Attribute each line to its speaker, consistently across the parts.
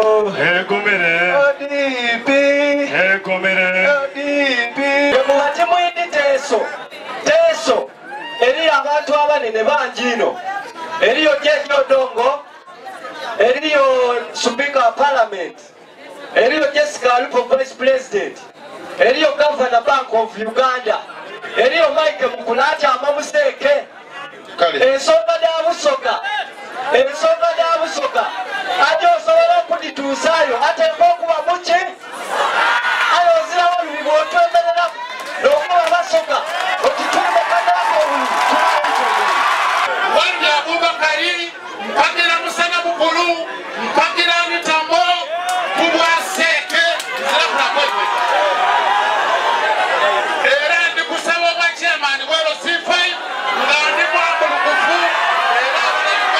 Speaker 1: Egomere.
Speaker 2: Odipi.
Speaker 1: Egomere.
Speaker 2: Odipi. Yemubati mwini teso. Teso. Eriyo abantu abanene banjino. Eriyo Jeje Odongo. Eriyo Speaker of Parliament. Eriyo Jessica Alupo Vice President. Eriyo Governor Bank of Uganda. Eriyo Mike Mukulata Amamuseke. Ensonga d'Abusoga. Ensonga d'Abusoga. Ate osobola okudituusaayo ate okuba muki? Ayo ozirawo olubi bw'otwemerera n'okuba basoga okitulimo kanaako olubi.
Speaker 3: Wanja Abubakari, mpagira Musana Bukulu, mpagira Mitambo, Kubwaseke, zirabula kwekwe. Era ndi kusaba obwa chairman wero C5 nga ndi mwakulukufu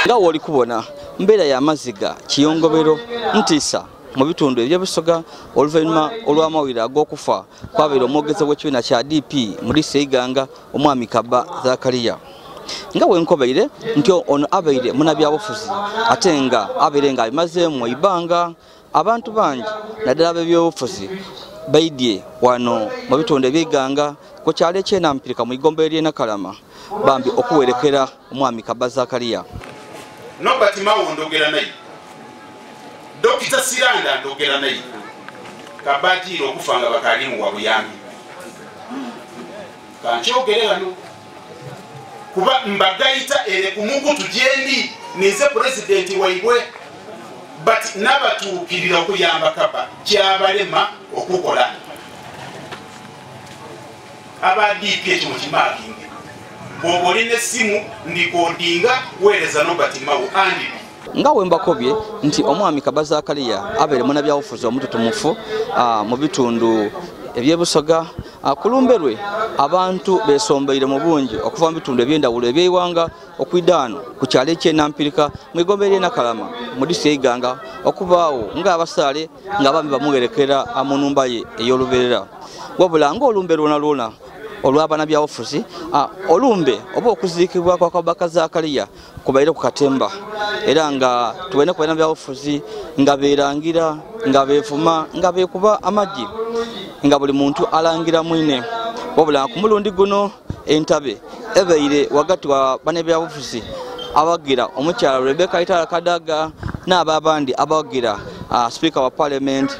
Speaker 4: nga woli kubona mbeera y'amaziga kiyongobero ntiisa mu bitundu eby'Busoga oluvannyuma olw'amawulire ag'okufa kwabeera omwogezi w'ekibiina kya DP mu liisi y'Iganga omwami Kaba Zakariya nga wenkobeire nti ono abeire munabyabufuzi ate nga abeire nga abimazeemu ebbanga abantu bangi naddala b'ebyobufuzi baidye wano mu bitundu eby'Iganga ku kyalo eky'Enampirika mu Igombe ly'e Nakalama bambi okuwerekera omwami Kaba Zakariya.
Speaker 3: Nobert Mawo ndogera naye. Dr. Siranda ndogera naye. Kabatiiro okufa nga bakalimu wa buyambi. Kankyogere wano. Kuba mbagayita ere kumugutu gyendi nize president waibwe but nabatuukirira okuyamba Kaba kyabalema okukola. Abadiipye ekyo mukimakinge. Bw'olina essimu ndikodinga weereza Nobert Mawo andi.
Speaker 4: Nga wembakobye nti omwami Kaba Zakariya abeere munabyabufuzi omututumufu mu bitundu eby'Busoga kulumberwe abantu besombeire mu bungi okuva mu bitundu eby'endawulo eby'Iwanga okwidaano ku kyalo eky'Enampirika mu Igombe ly'e Nakalama mu liisi y'Iganga okubaawo ng'abasaale nga bambi bamuwerekera mu nnumba ye ey'olubeerera wabula ng'olumbe lwona lwona olw'abaana byabufuzi olumbe oba okuziikibwa kwa Kaba Zakariya kubaire ku katemba era nga tubaine ku baana byabufuzi nga beerangira nga beevuma nga beekuba amaggi nga buli muntu alangira mwine wabula ku mulundi guno entabe ebeire wagati wa baana byabufuzi abagira omukyala Rebecca Itala Kadaga n'ababandi abagira Speaker wa Parliament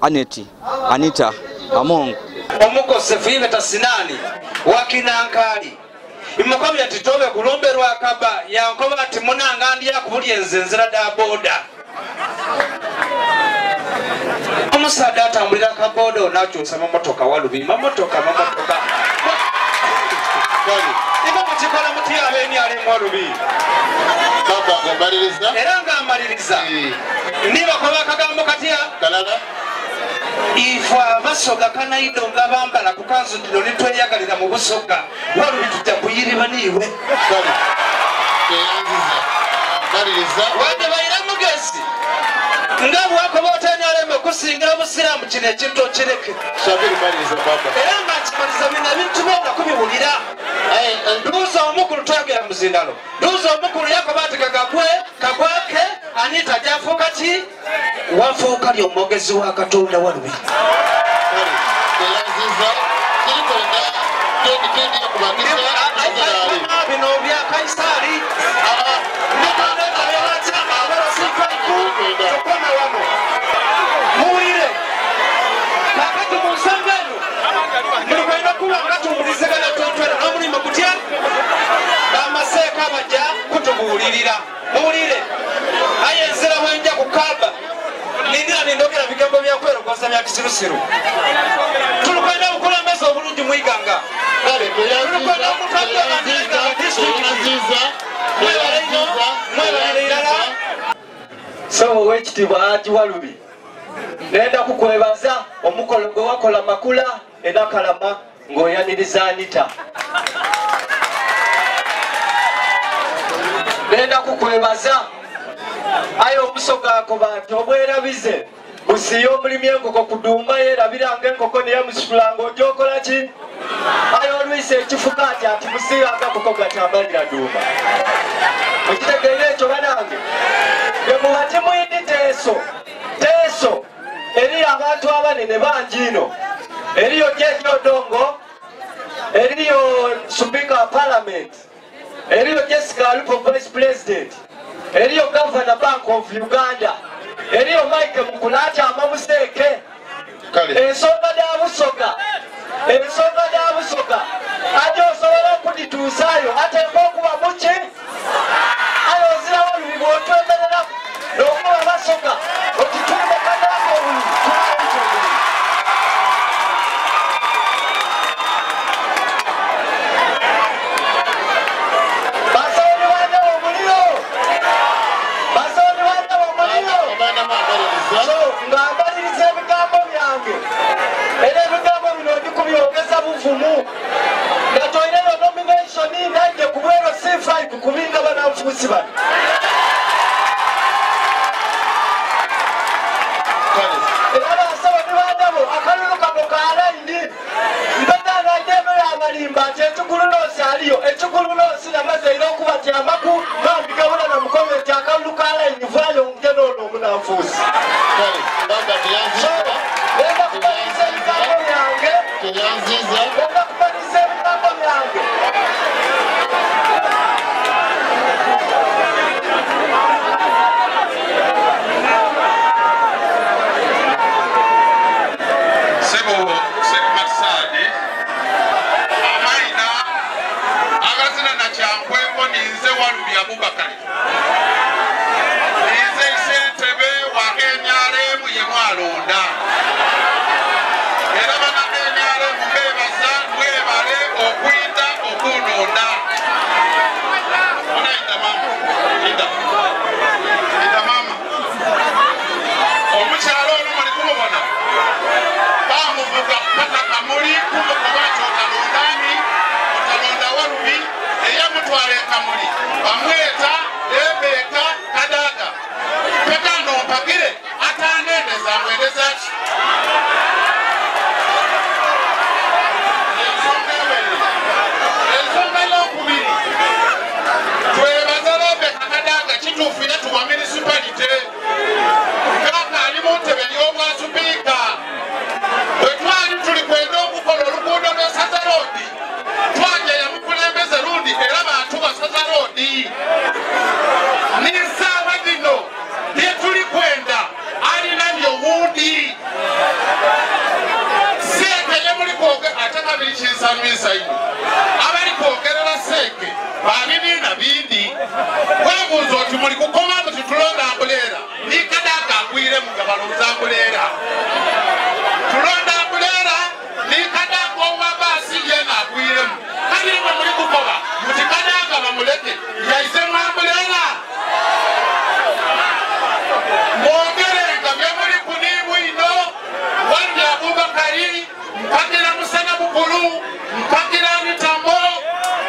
Speaker 4: Anita Amongo
Speaker 2: Omukosefu Yibeta Sinani wakinankali imukomye ati tobe kulomberwa Kaba yankoba ati munanga ndi yakubuli enzenzera da boda omusada atambulira ka boda onakyusa mamotoka walubi mamotoka ibo mukikola muti abeni ali mwalubi
Speaker 3: Baba ngamaliriza
Speaker 2: era nga amaliriza niba koba kagambo katya
Speaker 3: kalala
Speaker 2: Ifa Basoga kanaido nga bambala ku kanzu dino nitweyagalira mu Busoga walubi tujja kuyiriba niwe
Speaker 3: maliriza
Speaker 2: wade bayira mugezi nga bwako botanyaleme okusingira busiramu kino ekintu okireke
Speaker 3: shabiri maliriza baba
Speaker 2: era nga kimaliza bina bintu byonna kubiwulira nduuza omukulu twagera muzindalo nduuza omukulu yakobati kagwake Anita jafuuka ki wafuuka ly'omwogezi wa Katonda walubi bino bya Kaisari muwulire kakati mu nsonga eno mulikwenda kuba nga tuwulizigana twetwera n'omulimu gutya bamaseeka bajja kutubuulirira muwulire aye enzira bwenja ku Kaba nindira nindogera bigambo byakwerogoza bya kisirusiru tulikwenda bukulembeza obulungi mu Iganga tulikwenda omutambula bandiganga disitulikiti mwebaleirala so wekitiibwa Haji Walubi nenda kukwebaza omukolo gwe wakola Makula e Nakalama ng'oyaniriza Anita nenda kukwebaza aye Obusoga ako bantu obwerabize busiye omulimi enkoko kudumba yerabiranga enkoko neyamusitulanga ojokola ki aye olwise ekifuka ati busiyanga koko gatambalira dumba okitegeera ekyo banange
Speaker 1: Yemubati mwindi teso eri abantu abanene banjino eriyo Jeje Odongo eriyo Speaker of Parliament eriyo Jessica Alupo Vice President eriyo Governor Bank of Uganda eriyo Mike Mukulata Amamuseke ensonga ya busoga ate osobola okudituusaayo ateeka okuba muki ayo ozirawo olubi bw'otwemerera n'okuba basoga okitulime kanaako obululu basooni bandawo omuliro nga mbaliriza ebigambo byange era ebigambo bino ndikubyogeza buvumu nga toineyo nomination nange ku bwero C5 kubinga bananfuusi bano era basaba nibandabo akalulu kano kalaini mbedanajemera amalimba nti ekigulunoosi aliyo ekigulunoosi namaze era okubatyamaku bambigabula na mukomenti akalulu kalaini vayo ngenoono omunanfuusi lenda kubaliriza ebigambo byange lenda kubaliriza ebigambo byange
Speaker 3: Abubakar nize sentebe wa NRM yemwalonda era bana NRM bebaza mwebale okwita okunonda onaida mama omukyalo ono muli kumubona bamuvuga paka kamuli kumukubacho otalondani otalonda walubi eyamutwale kamuli bamweta ebeka kadaga pekano mpagire atanendeza mwendeza ki ensonga y'okubiri twebaza lebeka kadaga kituufire tuwa municipality kaka ali mu ntebe y'obwasupiika bwe twali tuli kwenda okukola oluguudo lw'esaza roodi twajeya mukulembeze rundi era bantu basaza roodi nisaawa zino lyetuli kwenda alina lyowundi seeke yemuli kwoge ate kabiri kinsamisa ino abali kwogerera seeke babibiina bindi webuuza oti muli kukoma muti tulonda ambuleera nikadaga agwire mugabalo zambuleera tulonda ambuleera nikadaga owabaasi yena agwiremu kaliwe muli kukoba muti kadaga bamuleke yaise mwambuleera mwogerenga byemuli kuniimu ino wandi Abubakari mpagira musana bukulu mpagira mitambo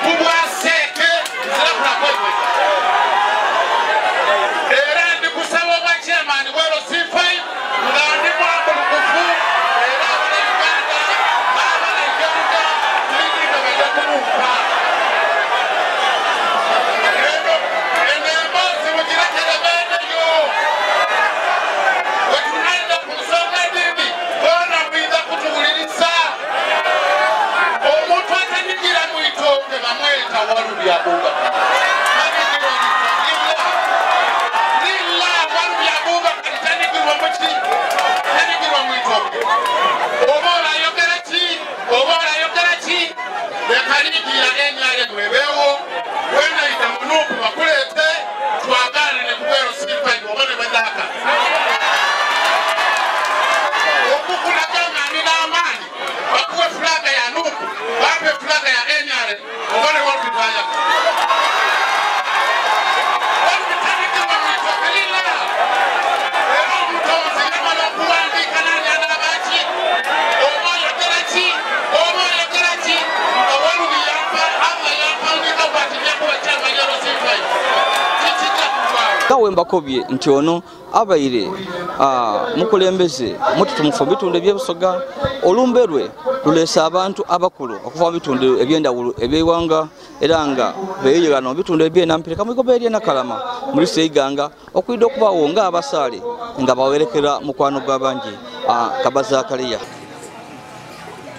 Speaker 3: kubwaseeke zirakunakoiwe era ndikusaba obwa chairman bwero C5 nga ndi mwambulukufu era abanauganda n'abanauganda tuliginga bajja kumumpa eno emboozi mugirekere beeneyo wetunalina ku nsonga nini boona muyinza kutuwuliriza omuntu atanyigira mu itooke bamweta Walubi Abubakar lilla Walubi Abubakar tanyigirwa muki tanyigirwa mu itooke oba olayogera ki leka liigira NRM ebeewo wenayita munuupu bakuleete twagaanane kubwero C5 oba ne badaka okukulaga ng'anina amaanyi bakuwe fulaga ya nuupu bape fulaga ya NRM oba ne Walubi twayagala
Speaker 4: wembakobye nti ono abaire mukulembeze mututumufu bitundu ebyebusoga olumbe lwe lulesa abantu abakulu okuva mu bitundu ebyendawulo ebyewanga era nga beeyegana mu bitundu ebyenampireka mugoberye nakalama muri Seiganga okwidde okubaawo nga abasaale nga bawerekera mukwano gw'abangi Kabaza Kaliya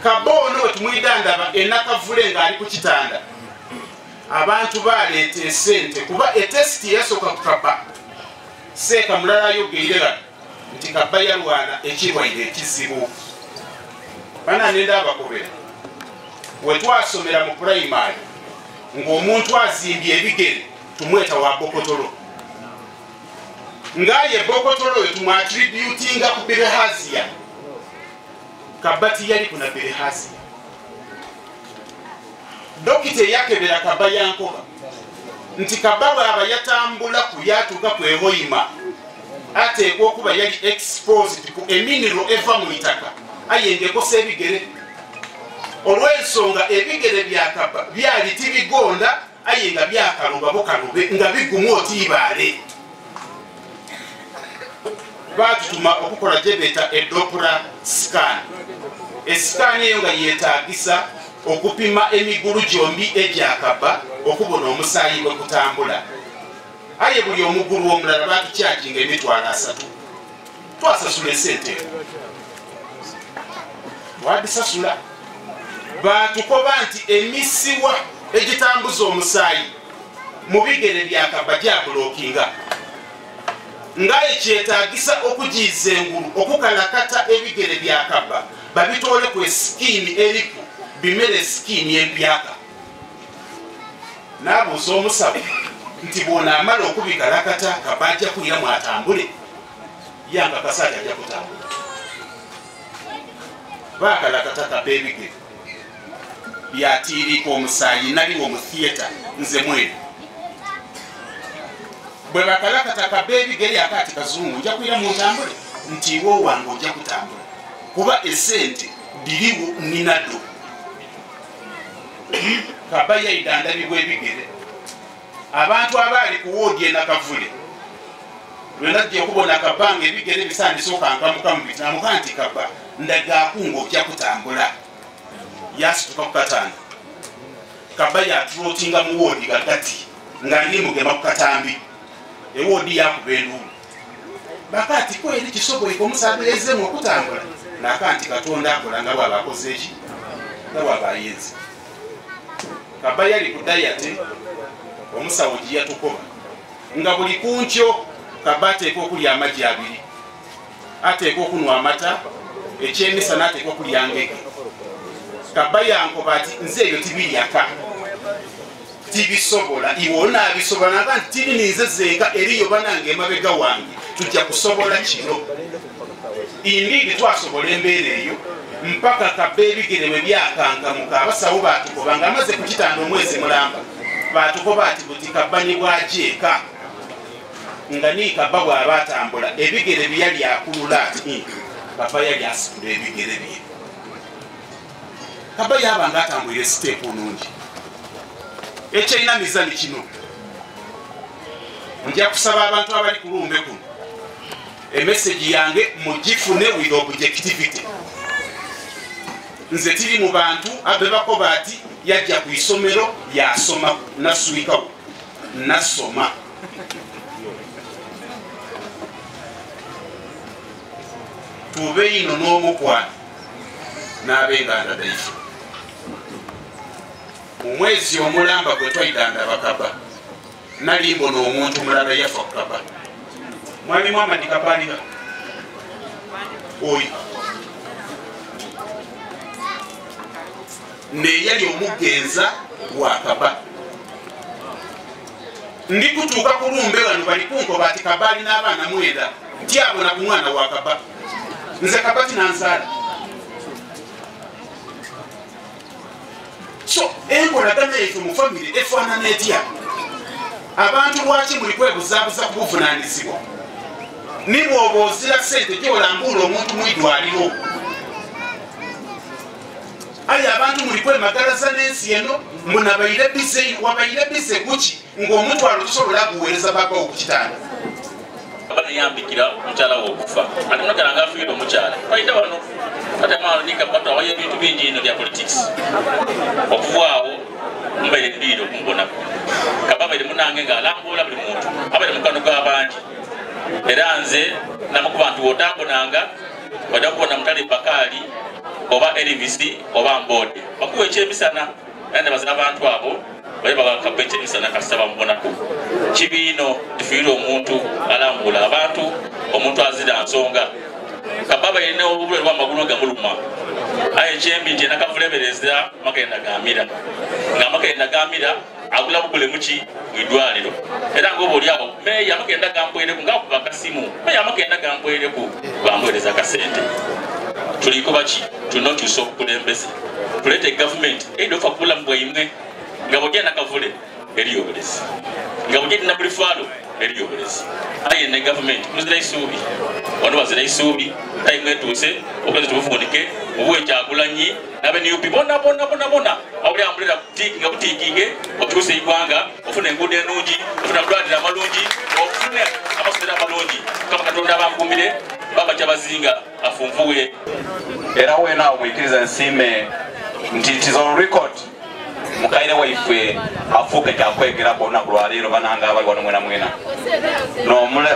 Speaker 3: Kabono wetumwidandaba enakavule nga ali ku kitanda abantu baleeta esente kuba etesiti yasooka kukaba seeka mulala yogeire nti kaba yalwana ekirwaire ekizibu bana nenda abakobera wetwasomera mu primary ng'omuntu azimbye ebigere tumweta wa bokotolo ngaye bokotolo wetumwatributinga ku Bilharzia Kabati yali kuna Bilharzia dokite yakebera Kaba yankoba nti Kaba bw'aba yatambula kuyatuuka kwehoyima ateekwa okuba yali exposed ku eminiro eva mu itaka ayengekosa ebigere olw'ensonga ebigere bya Kaba byali tibigonda aye nga byakaluba bukalube nga bigumu otiibaale baatutuma okukola gye beeta Doppler scan esikaani eyo nga yeetaagisa okupima emigulu gyombi egya Kaba okubona omusaayi bwe kutambula aye buli omugulu omulala baatukyajinga emitwalo 3 twasasula esente wadisasula baatukoba nti emisiwa egitambuza omusaayi mu bigere bya Kaba gyabulookinga ngaye kyetaagisa okugiiza engulu okukalakata ebigere bya Kaba babitole ku eskiimi eriku bimere eskiimi empyaka n'abuuza omusawo nti bw'onaamala okubikalakata Kaba ajja kulira mwatambule yanga kasaati ajja kutambula baakalakata Kaba ebigere byatiirika omusaayi naliwo mu theatre nze mwene bwe bakalakata Kaba ebigere akaati kazungu nja kulira mwotambule nti iwe wange ojja kutambula kuba esente diriwo ninado Kaba yayidandabibwa ebigere abantu abaali ku woodi enakavule lwena jje kubona Kaba nga ebigere bisandise okankamuka mu bitinamuka nti Kaba ndagaakunga ojja kutambula yasituka ku katanda Kaba yatrootinga mu woodi gagati nga nimugema ku katambi ewoodi yakuba enduulu bakati kweri kisoboyeka omusaabirezemu okutambula nakanti Katonda akola nga bw'aba akoze eki nga bw'aba ayenze Kaba yali ku dayate omusawo gye yatukoba nga buli kunkyo Kaba ateekwa okulya amagi 2 ateekwa okunwa amata ekyemisa n'ateekwa okulya ngege Kaba yankoba ati nze ebyo tibiryaka tibisobola iwe onaabisobola naga nti tirininze zenga eriyo banange emabega wange tujja kusobola kino indigi twasobola embeera eyo mpaka Kaba ebigere bwe byakankamuka abasawo baatukoba nga amaze ku kitanda omwezi mulamba baatukoba ati buti Kaba ne bwajeeka nga ni Kaba bw'aba atambula ebigere bye yali akulula ati Kaba yali asitula ebigere bye Kaba yaba nga atambulira siteepu nungi ekyalina mizani kino nja kusaba abantu abali ku lumbe kuno emesegi yange mugifune with objectivity nze tiri mu bantu abe bakoba ati yajja ku isomero yasoma naswikawo nasoma tube ino n'omukwano n'abenganda daifu omwezi omulamba gwe twayidandaba Kaba nali mbona omuntu mulala yafa ku Kaba mwami Muhammad Kaba alira oyo ne yali omugenza wa Kaba ndi kutuuka ku lumbe wano bali kunkoba ati Kaba alina abaana 9 ntyabona ku mwana wa Kaba nze Kaba tinanzaala so enkolagana yaife mu famire efaanana etya abantu lwaki muli kwebuzaabuza ku buvunaanyizibwa nibwoba ozira sente gyolambuula omuntu mu idwaliro aye abantu muli kwemagalaza n'ensi eno munabaire bize wabaire bize kuki ng'omutwalo tusobola guweereza babawo ku kitanda
Speaker 5: yambikira mukyala w'okufa ate munagala nga afiire omukyala bayita wano ate maalo nikapata awayo ebintu bingi ino bya politics okuvaawo mbaire ndiiro okumbonako kaba baire munange ng'alambula buli muntu abaire mukano g'abangi era nze namukuba nti wotambonanga ojja kubona mutale Bakali oba Elvis oba Mbode bakuwa ekyemisana era nebaza abantu abo bali bakakapa ekyemisana kasita bamubonako kibiino tufiire omuntu alambula abantu omuntu azira nsonga kababa yenna obulwere bw'amagulu gamuluma aye kyembi nti enakavulebereza Makerenda Gamira nga Makerenda Gamira agula bugule muki mwidwaliro era ngoba oliawo meya Makerenda Gampwereku ngakuba kasimu meya Makerenda Gampwereku bamwereza kasente tuliko baki tunokyusa obukulembeze tuleete government eidofa kubulamu bwaimwe nga bwogenda kavule eriyo obulezi nga bwogenda na buli faalo eriyo obulezi aye ne government muzira isuubi wano bazira isuubi tayimu etuuse okwezi tubufundike mubuwe Kyagulanyi n'abenup bonna awuli ambulira kutiiki nga butiikinge okyuse igwanga ofuna enguudo ennungi ofuna amalwaliro amalungi ofune amasomero amalungi kama Katonda abankumire baba kyabazinga afunvuwe
Speaker 6: era wena omwikiriza nsiime nti it is on record mukaire waife afuuka kyakwegerako olunaku lwaleero bananga abali wano mwena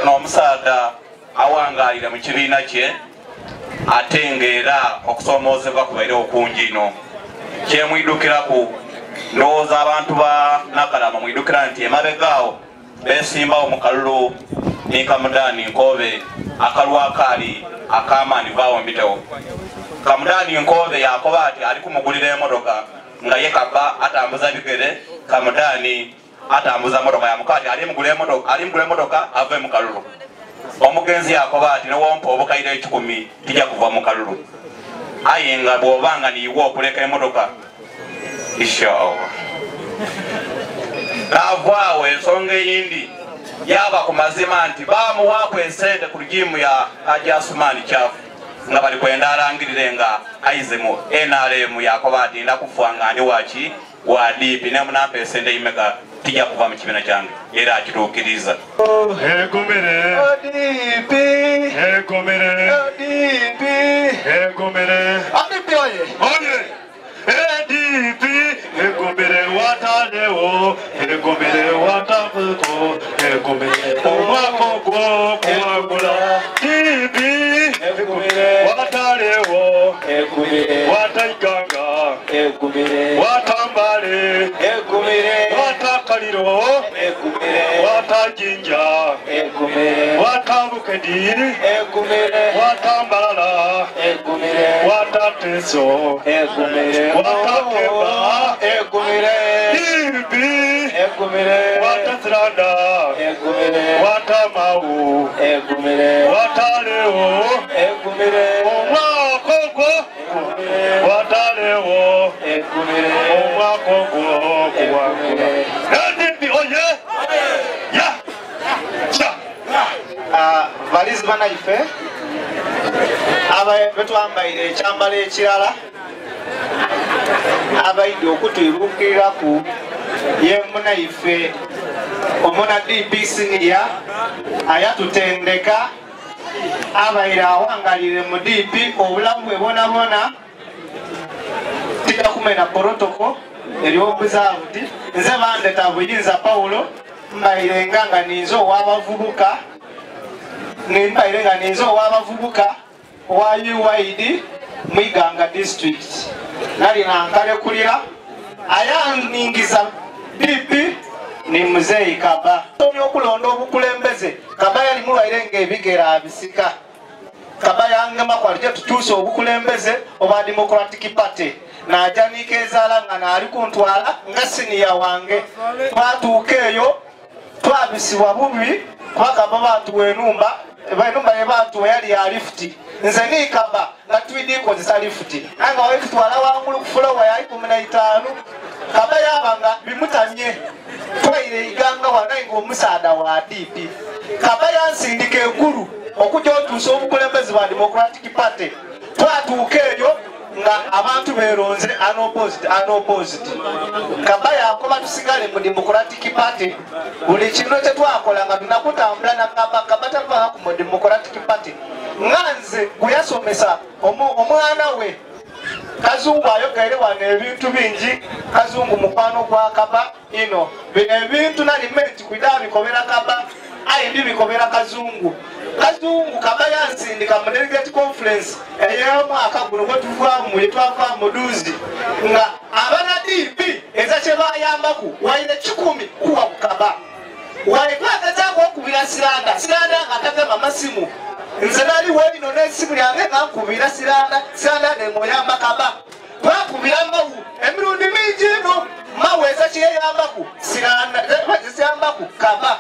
Speaker 6: n'omusaada awangalira mu kibiina kye ate ng'era okusoomoozebwa kubaire okungi ino kyemwidukiraku ndowooza abantu ba Nakalama mwidukira nti emabegaawo beesimbawo mu kalulu ni Kamudani Nkobe akalulu akaali akamaani vaawo mbitewo Kamudani Nkobe yakoba ati ali kumugulira emotoka nga ye kaba atambuza bigere Kamudani atambuza motoka ya mukati ali mugula emotoka ave mu kalulu omugenzi yakoba ati newompa obukaire 10 tijja kuva mu kalulu aye nga bw'obanga niiwe okuleka emotoka inshallah kavaawo ensonga eyindi yaba ku mazima nti bamuwaako esente ku lugimu ya Haji Asumani Kyafu nga bali kwenda alangirire nga aize mu NRM yakoba ati nda kufa nga ndi waki wa DP ne munampa esente imeka tijja kuva mu kibiina kyange era akituukiriza
Speaker 1: egomere DP egomere DP egomere DP oye DP egomere watalewo egomere watafuko egomere omwako gwo kuwagula DP egomere watalewo egomere wataikanga egomere watambale egomere watakaliro egomere watajinja egomere watabukedi egomere watambalala egomere watateso egomere watakeba egomere DP egomere watasiranda egomere watamau egomere wataleo egomere omwakoko wataleo egomere omwakoko kuwakula DP oye ya cha valizi banaife betwambaire ekyambalo ekirala abaidde okutwibuukiriraku ye munaife omuna DP senior ayatutendeka abaire awangalire mu DP obulamu bwe bonabona tijja kumena protocol ery'obuzabuti nze bandeta Buyinza Paulo mbaire nga ninze ow'abavubuka nimbaire nga ninze ow'abavubuka wa UID Mwiganga district nali nankalekulira ayaningiza DP ni Muzeeyi Kaba okulonda obukulembeze Kaba yali mulwaire ng'ebigera abisika Kaba yangema kwalije tutuuse obukulembeze obwa Democratic Party najanika ezaala nga naali kuntwala nga siniya wange twatuuka eyo twabisibwa bubi twakaba batuwa enumba yebatuwa yali ya lifti nze ni Kaba nga twidikozesa lifti anga waitutwala wangulu kufulowa ya 15 Kaba yaba nga bimutamye twaire iganga wanayi ng'omusaada wa DP Kaba yansindika eggulu okujja otuusa obukulembeze bwa Democratic Party twatuuka eyo nga abantu beronze unopposed kaba yakoba tusigale mu Democratic Party buli kino kyetwakola nga tunakutambula na kaba tavaaku mu Democratic Party nganze kuyasomesa omwana we Kazungu ayogere wano ebintu bingi Kazungu mukwano gwa kaba ino bino ebintu nalimenti kwida bikobera kaba ndi bikobera Kazungu kaba yansindika mu delegate conference ey'omwaka guno gwe tuvaamu yetwava mu Duzi nga abana DP eza kye bayambaku waine 10 kuwa kukaba waitwakazaako okubira Siranda nga tagema masimu nze naliwo ino n'essimu lyange nga nkubira Siranda nemuyamba kaba twakubira Mawu emirundi mingi ino Mawu eza kyeyambaku Siranda ziyambaku kaba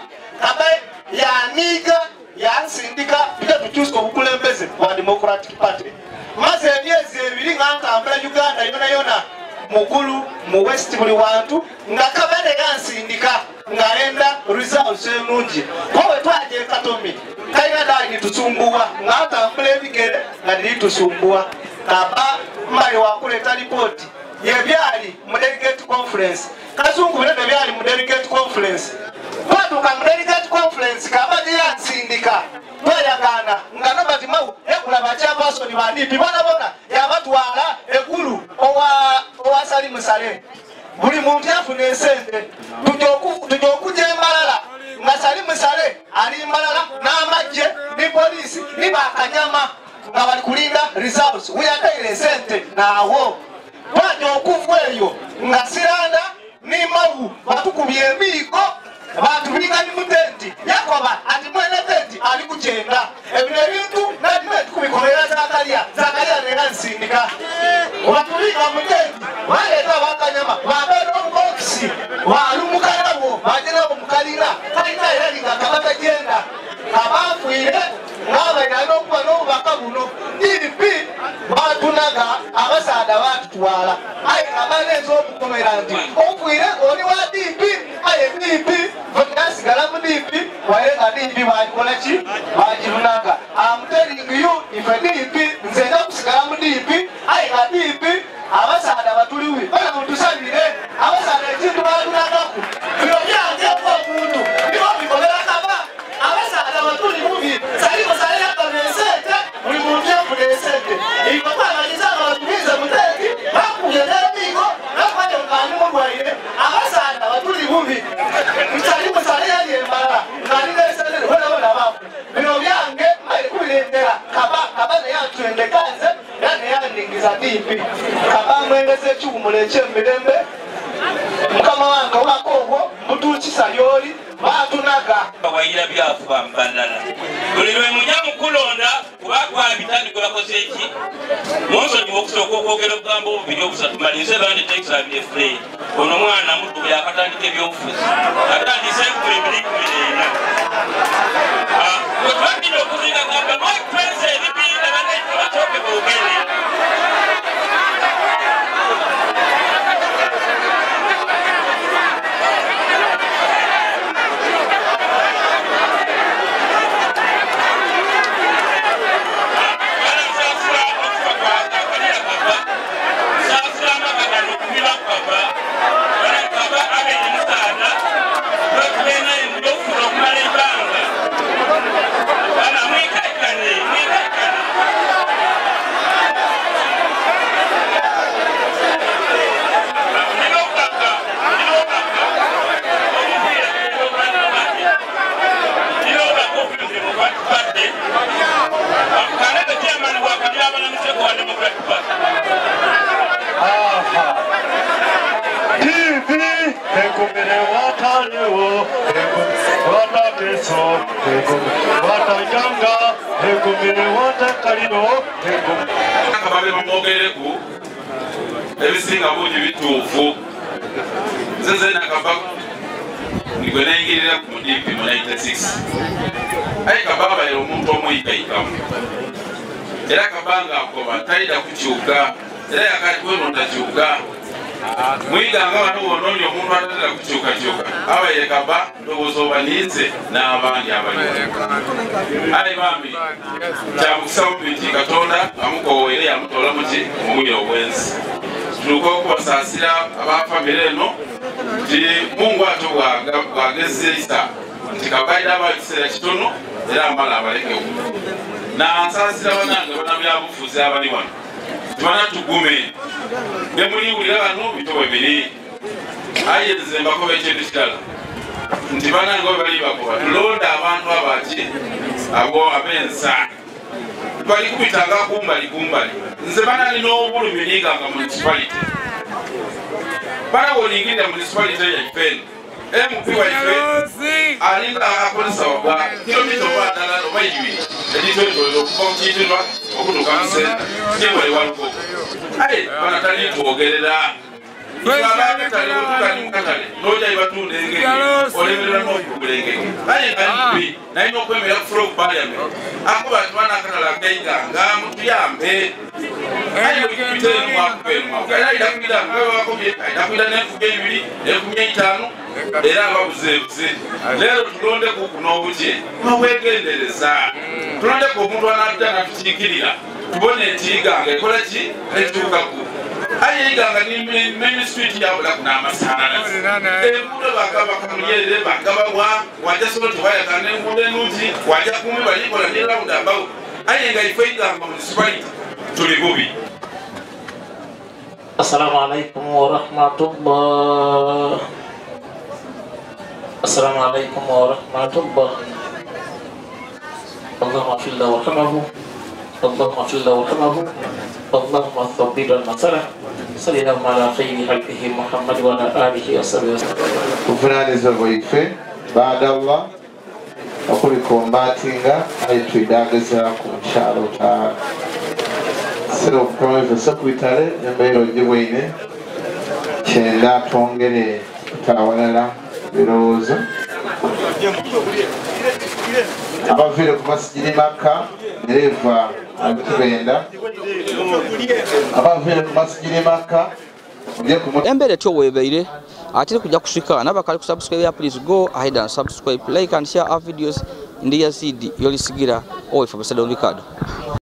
Speaker 1: yaniga yansindika bita tukyusa obukulembeze bwa Democratic Party maze emyezi 2 nga nkambula Uganda yona mukulu mu West buli wantu nga kaba ne yansindika ngaenda results enungi kowe twaje Katomi kaina dali tusumbuwa nga nkambula ebigere nga tusumbuwa kaba mbaye wakuleta report yebyali mu delegate conference Kazungu bino byali mu delegate conference twatuka mu delegate conference kaba yansindika twayagana nga nobati Mawu ekulaba kyapasoni bandipi bona yabatwala egulu owa Salimu Sale buli muntu yafuna esente tujokuja Embalala nga Salimu Sale ali Embalala n'amagye ni polisi ni bakanyama nga bali kulinda results uyataire esente nawo twaja okuva eyo nga Siranda ni Mawu batukubye emiiko batubinga ni mutenti yakoba ati mwene tenti ali kuchenda ebino ebintu nadime tukubikobera Zakaria nega nsindika batubinga mutenti baleta bakanyama babera omubokisi walumukanabo bajenabo mukalira kalina yalinga kabata genda abafuire ngabairana okuba n'obubaka buno DP batunaga abasaada batutwala aye abaleza okukomera nti ofuire oli wa DP aye DP nasigala mu DP waye nga DP bagikola ki bagirunaga amuteringiyo ife DP nze nja kusigala mu DP aye nga DP abasaada batuliwi bana mutusabire abasaada ekintu batunagaku bino byange omuntu nibo bikolera kaba abasaada batuli mubi Salimu Sale yakanesente buli muntu yafuna esente ibakwanaliza nga batubize muteki bakubye n'emigo nakwate nkani mulwaire abasaada batuli mubi Salimu Sale yali Embalala ngalina esente bona bafu bino byange bali kubirendera kaba neyantwendekanze yaneyandingiza DP kaba mwengeza ekiwumulo eky'emirembe mukama wange wakoogwo mutuukisa yoli batunaga
Speaker 5: wayira byafu bambalala buli lwe mujja mukulonda kubakwala bitandiko bakoze eki monsonyi wokusooka okwogera okugamba obubiri obusatu malirize bandi texam efrey ono mwana mutubu yakatandika ebyobufuzi atandise 2024 wetwagenda okuzinga gamba mwekwenza ebibiina banaita batooke boogere babebamogereku ebisinga bungi bituufu nze nakava nigwe nayingirira ku DP mu 96 aye kababa yali omuntu omuyigayikamu era kabanga akoba talida kukyuka era yakati weno ndakyuka
Speaker 7: mwiganga abantu bononye omuntu atatera kukyukakyuka abaire kaba ndowooza obaniize n'abandi abaliwo ayi bambi kyamukisawo nti katonda amukoweere yamutoola muki omubwire obwensi tutuuka okubasaasira abafamire eno nti mungu ate bwagezeisa nti kabaire aba ekiseera kitono era mbala abalekewo nansaasira banange banabyabufuzi abali wano tibana tugume bemuliwulira bano bitowe biri aye nze mbakoba ekintu kirala nti banange we bali bakoba tulonda abantu abaki abo abensa bali kubitanga kumbali nze banalina obulumi niganga municipality bana wolingirira municipality yaifeni MP waife alinga akolesa wabwa kilomita oba ddala oba ibiri editwetolera okuva mu kiitirwa okutuuka mu senta kyewali waluko aye bana tali twogerera ababetale otukali mukatale nojayi batunda engege olemerera n'okugula engege aye ngali nalina okwemera ku floor of parliament akuba ati bana akatale akaiganga mutuyambe aye okipiteemu mwakubeemu era ayitakwira mwewakobye ayitakwira n'enfuga ebiri n'enkumi eitaano era ababuzeebuze leero tulondeku kunobuki nobwegendereza tulondeku omuntu anadda natukiikirira tubone entiiganga ekola ki etuukaku aye iganga ni main street yabulaku n'amasanalazi enguudo bakamulyerere bagabawa wajja soloti wayakana enguudo enungi wajja kumi balikola ne round about aye nga ife iganga municipality tuli bubi.
Speaker 8: Assalamualaikum warahmatullah. Assalamualaikum warahmatullah. Allahumma filla warhamahu. Allahumma filla warhamahu. Allahumma thabbit al-masala. Sallallahu ala khayri halqihi Muhammad wa ala alihi wa sahbihi.
Speaker 9: Kufunaniza bwaife baada Allah okuli kombatinga ayitwidageza ku mukyalo ta Sero province secretary embeera ogibwine kyenda twongere tutawalala birowoozo abaviire ku masigiri Makka nereva agitubenda abaviire ku masigiri Makka
Speaker 4: embeera etyo weebaire ate kujja kusika nabakali ku subscribe ya please go ahead and subscribe, like and share our videos. Ndiya Zidi yolisigira owe for Ricardo.